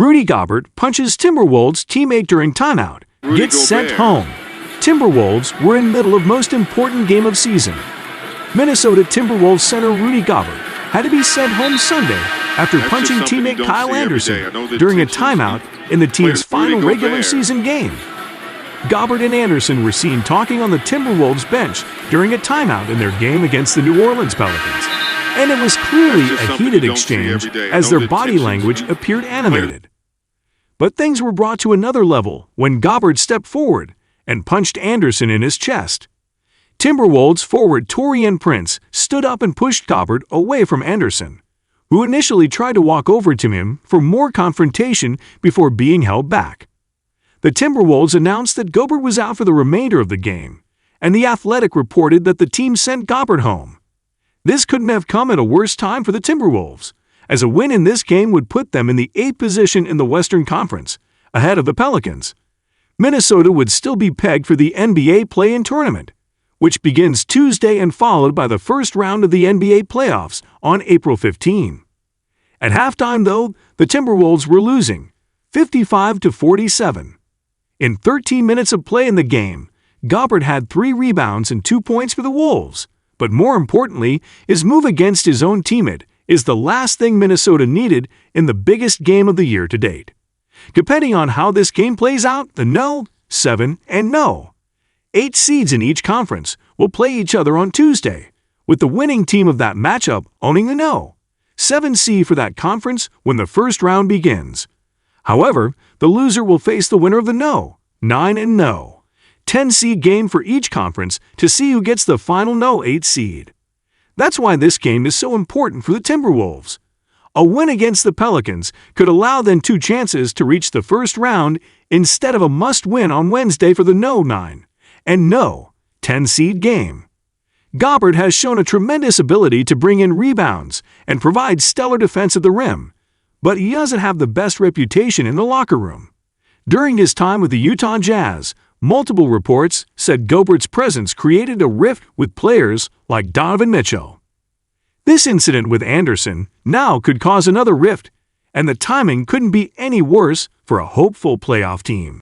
Rudy Gobert punches Timberwolves teammate during timeout, gets sent home. Timberwolves were in middle of most important game of season. Minnesota Timberwolves center Rudy Gobert had to be sent home Sunday after punching teammate Kyle Anderson during a timeout in the team's final regular season game. Gobert and Anderson were seen talking on the Timberwolves bench during a timeout in their game against the New Orleans Pelicans, and it was clearly a heated exchange as their body language appeared animated. But things were brought to another level when Gobert stepped forward and punched Anderson in his chest. Timberwolves forward Taurean Prince stood up and pushed Gobert away from Anderson, who initially tried to walk over to him for more confrontation before being held back. The Timberwolves announced that Gobert was out for the remainder of the game, and The Athletic reported that the team sent Gobert home. This couldn't have come at a worse time for the Timberwolves, as a win in this game would put them in the 8th position in the Western Conference, ahead of the Pelicans. Minnesota would still be pegged for the NBA play-in tournament, which begins Tuesday and followed by the first round of the NBA playoffs on April 15. At halftime, though, the Timberwolves were losing, 55-47. In 13 minutes of play in the game, Gobert had 3 rebounds and 2 points for the Wolves, but more importantly, his move against his own teammate is the last thing Minnesota needed in the biggest game of the year to date. Depending on how this game plays out, the No, 7, and No 8 seeds in each conference will play each other on Tuesday, with the winning team of that matchup owning the No 7 seed for that conference when the first round begins. However, the loser will face the winner of the No 9 and No 10 seed game for each conference to see who gets the final No 8 seed. That's why this game is so important for the Timberwolves. A win against the Pelicans could allow them 2 chances to reach the first round instead of a must-win on Wednesday for the No 9 and No 10 seed game. Gobert has shown a tremendous ability to bring in rebounds and provide stellar defense at the rim, but he doesn't have the best reputation in the locker room. During his time with the Utah Jazz, multiple reports said Gobert's presence created a rift with players like Donovan Mitchell. This incident with Anderson now could cause another rift, and the timing couldn't be any worse for a hopeful playoff team.